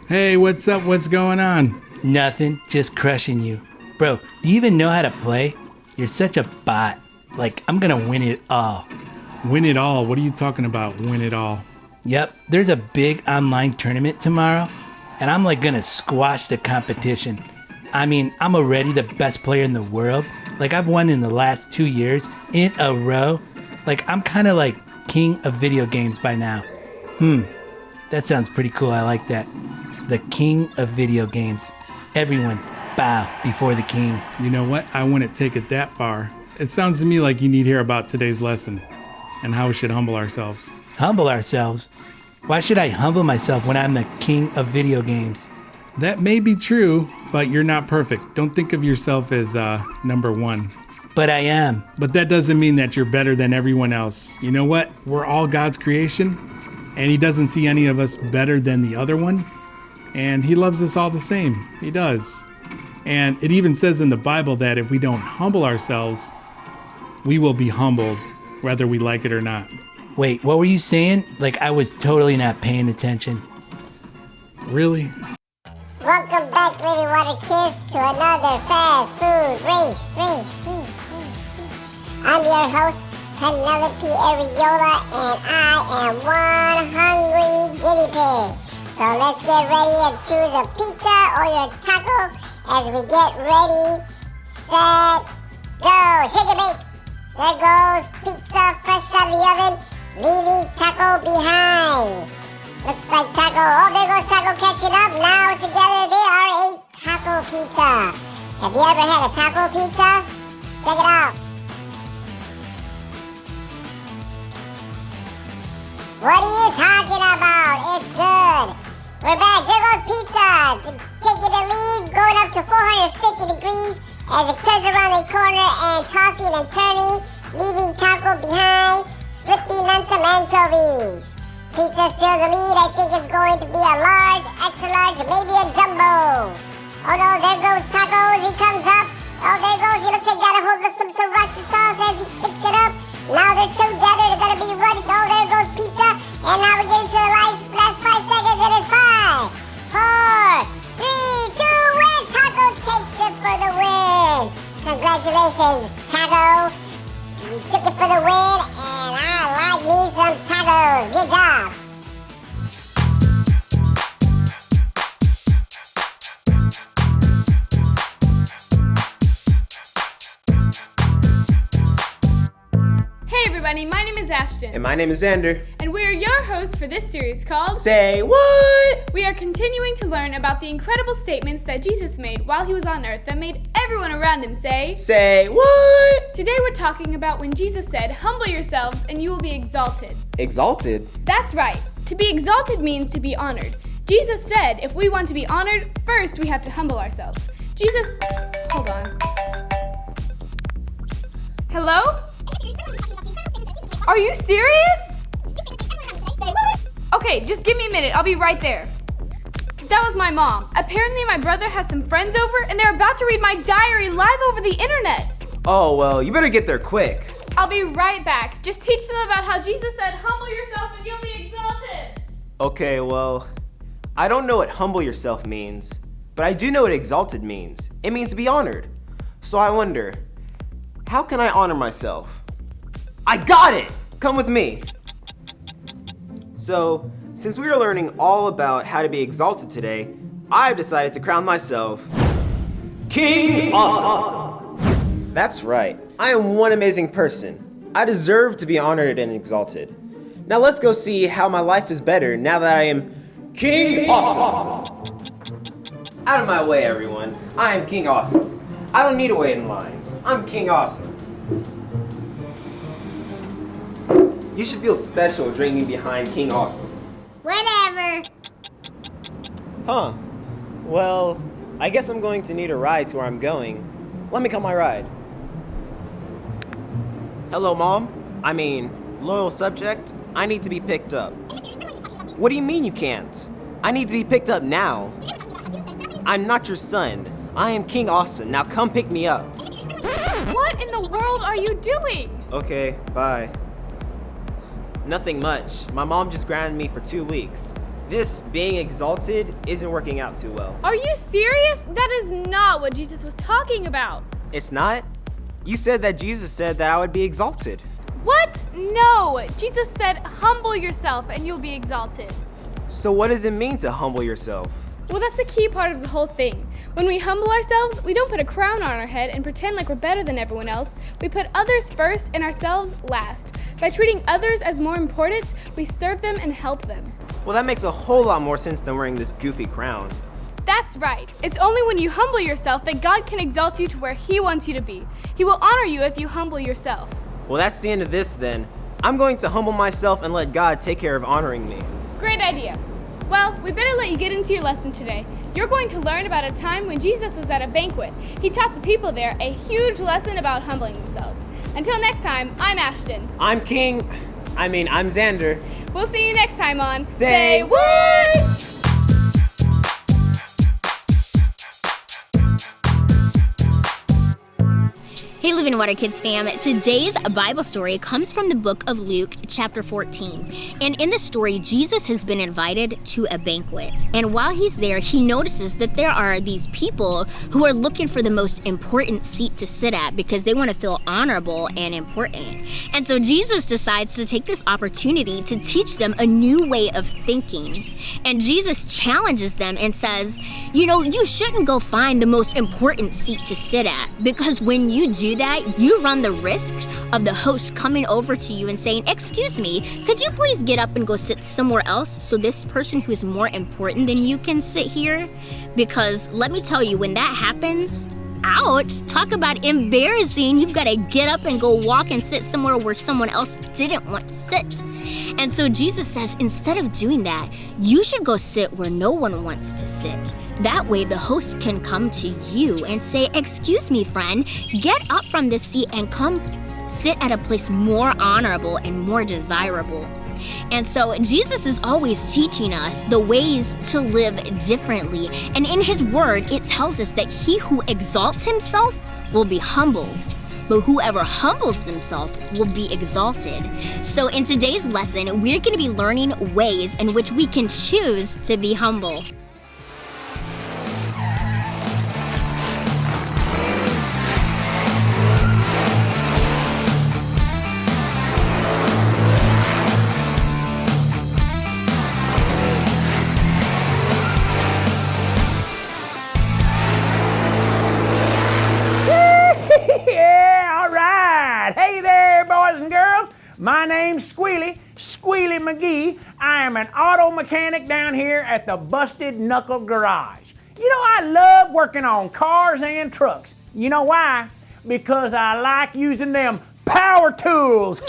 Hey, what's up? What's going on? Nothing, just crushing you. Bro, do you even know how to play? You're such a bot. Like, I'm gonna win it all. Win it all? What are you talking about, win it all? Yep, there's a big online tournament tomorrow, and I'm like gonna squash the competition. I mean, I'm already the best player in the world. Like, I've won in the last 2 years in a row. Like, I'm kind of like king of video games by now. That sounds pretty cool. I like that. The king of video games. Everyone bow before the king. You know what? I wouldn't take it that far. It sounds to me like you need to hear about today's lesson and how we should humble ourselves. Humble ourselves? Why should I humble myself when I'm the king of video games? That may be true, but you're not perfect. Don't think of yourself as number one. But I am. But that doesn't mean that you're better than everyone else. You know what? We're all God's creation, and He doesn't see any of us better than the other one. And He loves us all the same. He does. And it even says in the Bible that if we don't humble ourselves, we will be humbled, whether we like it or not. Wait, what were you saying? Like, I was totally not paying attention. Really? Welcome back, Lady Water Kids, to another fast food race. I'm your host, Penelope Ariola, and I am one hungry guinea pig. So let's get ready and choose a pizza or your taco as we get ready, set, go. Shake and bake. There goes pizza fresh out of the oven, leaving taco behind. Looks like taco. Oh, there goes taco catching up. Now together they are a taco pizza. Have you ever had a taco pizza? Check it out. What are you talking about? It's good. We're back. There goes pizza. Taking the lead, going up to 450 degrees as it turns around the corner and tossing and turning, leaving taco behind, slipping on some anchovies. Pizza still the lead. I think it's going to be a large, extra large, maybe a jumbo. Oh no, there goes tacos. He comes up. Oh, there goes. He looks like he got a hold of some sriracha sauce as he kicks it up. Now they're together. They're going to be running. Oh, there goes pizza. And now we get into the last 5 seconds. And it's 5, 4, 3, 2, 1. Taco takes it for the win. Congratulations, Taco. You took it for the win, and I like me some tacos. Good job. Hey everybody, my name is Ashton. And my name is Xander. And we are your hosts for this series called Say What? We are continuing to learn about the incredible statements that Jesus made while he was on earth that made everyone around him Say what? Today we're talking about when Jesus said, humble yourselves and you will be exalted. Exalted? That's right. To be exalted means to be honored. Jesus said if we want to be honored, first we have to humble ourselves. Hold on. Hello? Are you serious? Okay, just give me a minute. I'll be right there. That was my mom. Apparently my brother has some friends over and they're about to read my diary live over the internet. Oh, well, you better get there quick. I'll be right back. Just teach them about how Jesus said, humble yourself and you'll be exalted. Okay, well, I don't know what humble yourself means, but I do know what exalted means. It means to be honored. So I wonder, how can I honor myself? I got it! Come with me. So, since we are learning all about how to be exalted today, I've decided to crown myself King Awesome. That's right. I am one amazing person. I deserve to be honored and exalted. Now let's go see how my life is better now that I am King Awesome. Out of my way, everyone. I am King Awesome. I don't need to wait in lines. I'm King Awesome. You should feel special drinking behind King Awesome. Whatever. Huh. Well, I guess I'm going to need a ride to where I'm going. Let me call my ride. Hello, Mom. I mean, loyal subject, I need to be picked up. What do you mean you can't? I need to be picked up now. I'm not your son. I am King Awesome. Now come pick me up. What in the world are you doing? Okay, bye. Nothing much. My mom just grounded me for 2 weeks. This being exalted isn't working out too well. Are you serious? That is not what Jesus was talking about. It's not? You said that Jesus said that I would be exalted. What? No! Jesus said, humble yourself and you'll be exalted. So what does it mean to humble yourself? Well, that's the key part of the whole thing. When we humble ourselves, we don't put a crown on our head and pretend like we're better than everyone else. We put others first and ourselves last. By treating others as more important, we serve them and help them. Well, that makes a whole lot more sense than wearing this goofy crown. That's right. It's only when you humble yourself that God can exalt you to where He wants you to be. He will honor you if you humble yourself. Well, that's the end of this then. I'm going to humble myself and let God take care of honoring me. Great idea. Well, we better let you get into your lesson today. You're going to learn about a time when Jesus was at a banquet. He taught the people there a huge lesson about humbling themselves. Until next time, I'm Ashton. I'm Xander. We'll see you next time on Say What? Hey Living Water Kids fam, today's Bible story comes from the book of Luke chapter 14. And in the story, Jesus has been invited to a banquet. And while he's there, he notices that there are these people who are looking for the most important seat to sit at because they want to feel honorable and important. And so Jesus decides to take this opportunity to teach them a new way of thinking. And Jesus challenges them and says, you shouldn't go find the most important seat to sit at, because when you do that, you run the risk of the host coming over to you and saying, "Excuse me, could you please get up and go sit somewhere else so this person who is more important than you can sit here?" Because let me tell you, when that happens, talk about embarrassing. You've got to get up and go walk and sit somewhere where someone else didn't want to sit. And so Jesus says, instead of doing that, you should go sit where no one wants to sit. That way the host can come to you and say, "Excuse me, friend, get up from this seat and come sit at a place more honorable and more desirable." And so Jesus is always teaching us the ways to live differently. And in his word, it tells us that he who exalts himself will be humbled, but whoever humbles themselves will be exalted. So in today's lesson, we're going to be learning ways in which we can choose to be humble. Hey there, boys and girls. My name's Squealy McGee. I am an auto mechanic down here at the Busted Knuckle Garage. I love working on cars and trucks. You know why? Because I like using them power tools.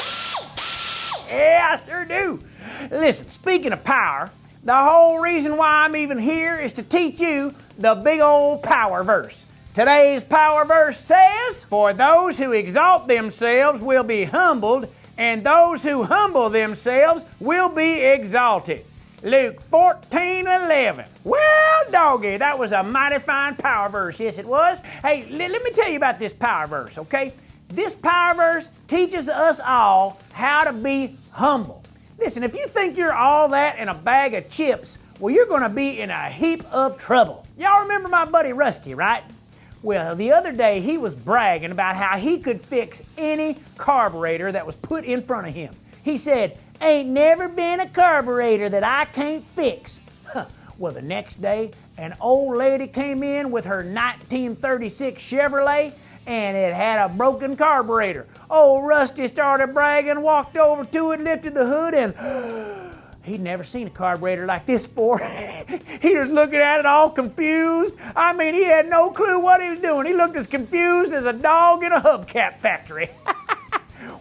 Yeah, I sure do. Listen, speaking of power, the whole reason why I'm even here is to teach you the big old power verse. Today's power verse says, "For those who exalt themselves will be humbled, and those who humble themselves will be exalted." Luke 14:11. Well, doggy, that was a mighty fine power verse. Yes, it was. Hey, let me tell you about this power verse, okay? This power verse teaches us all how to be humble. Listen, if you think you're all that in a bag of chips, well, you're going to be in a heap of trouble. Y'all remember my buddy Rusty, right? Well, the other day he was bragging about how he could fix any carburetor that was put in front of him. He said, "Ain't never been a carburetor that I can't fix." Well, the next day, an old lady came in with her 1936 Chevrolet, and it had a broken carburetor. Old Rusty started bragging, walked over to it, lifted the hood, and he'd never seen a carburetor like this before. He was looking at it all confused. I mean, he had no clue what he was doing. He looked as confused as a dog in a hubcap factory.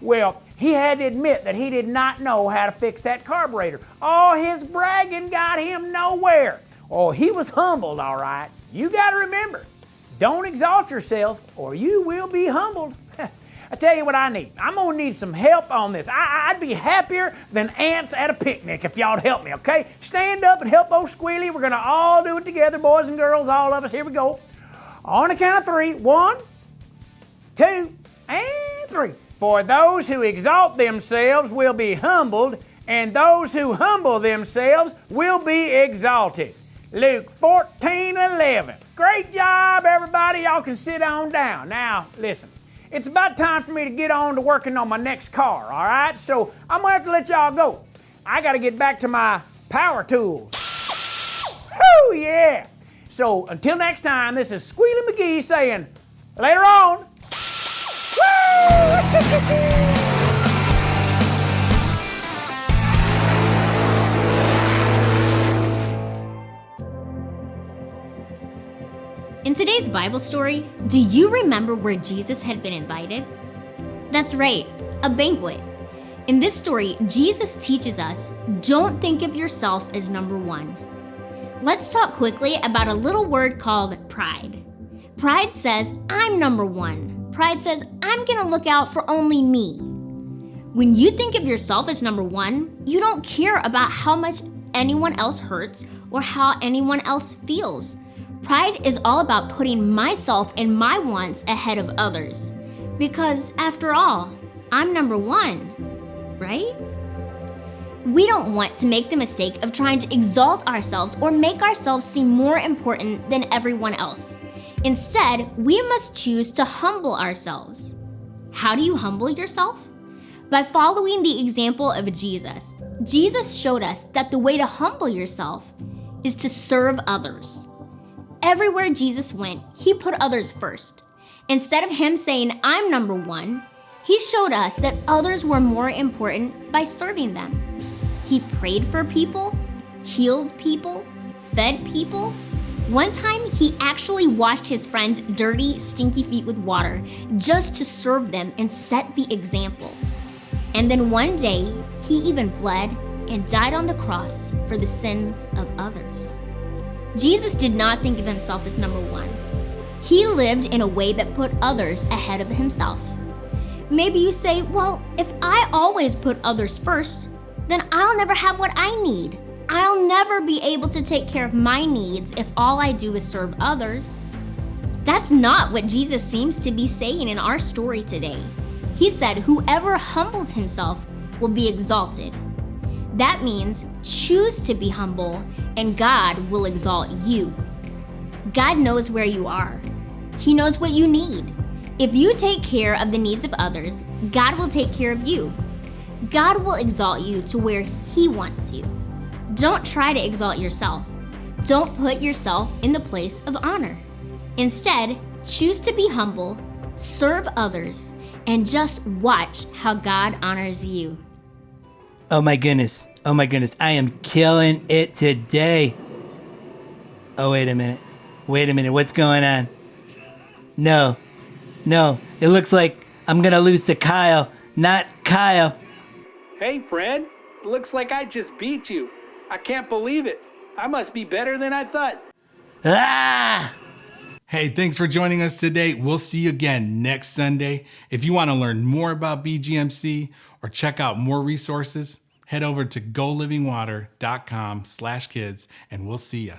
Well, he had to admit that he did not know how to fix that carburetor. All his bragging got him nowhere. Oh, he was humbled, all right. You got to remember, don't exalt yourself or you will be humbled. I tell you what I need. I'm going to need some help on this. I'd be happier than ants at a picnic if y'all would help me, okay? Stand up and help old Squealy. We're going to all do it together, boys and girls, all of us. Here we go. On the count of 3. 1, 2, and 3. For those who exalt themselves will be humbled, and those who humble themselves will be exalted. Luke 14:11. Great job, everybody. Y'all can sit on down. Now, listen, it's about time for me to get on to working on my next car, all right? So I'm gonna have to let y'all go. I gotta get back to my power tools. Whoo, yeah. So until next time, this is Squealy McGee saying, later on. Woo! In today's Bible story, do you remember where Jesus had been invited? That's right, a banquet. In this story, Jesus teaches us, don't think of yourself as number one. Let's talk quickly about a little word called pride. Pride says, I'm number one. Pride says, I'm gonna look out for only me. When you think of yourself as number one, you don't care about how much anyone else hurts or how anyone else feels. Pride is all about putting myself and my wants ahead of others. Because after all, I'm number one, right? We don't want to make the mistake of trying to exalt ourselves or make ourselves seem more important than everyone else. Instead, we must choose to humble ourselves. How do you humble yourself? By following the example of Jesus. Jesus showed us that the way to humble yourself is to serve others. Everywhere Jesus went, he put others first. Instead of him saying, I'm number one, he showed us that others were more important by serving them. He prayed for people, healed people, fed people. One time, he actually washed his friends' dirty, stinky feet with water just to serve them and set the example. And then one day, he even bled and died on the cross for the sins of others. Jesus did not think of himself as number one. He lived in a way that put others ahead of himself. Maybe you say, well, if I always put others first, then I'll never have what I need. I'll never be able to take care of my needs if all I do is serve others. That's not what Jesus seems to be saying in our story today. He said, whoever humbles himself will be exalted. That means choose to be humble and God will exalt you. God knows where you are. He knows what you need. If you take care of the needs of others, God will take care of you. God will exalt you to where He wants you. Don't try to exalt yourself. Don't put yourself in the place of honor. Instead, choose to be humble, serve others, and just watch how God honors you. Oh my goodness. I am killing it today. Oh, wait a minute. What's going on? No. It looks like I'm going to lose to Kyle, not Kyle. Hey, Fred. Looks like I just beat you. I can't believe it. I must be better than I thought. Ah! Hey, thanks for joining us today. We'll see you again next Sunday. If you want to learn more about BGMC or check out more resources, head over to golivingwater.com/kids and we'll see ya.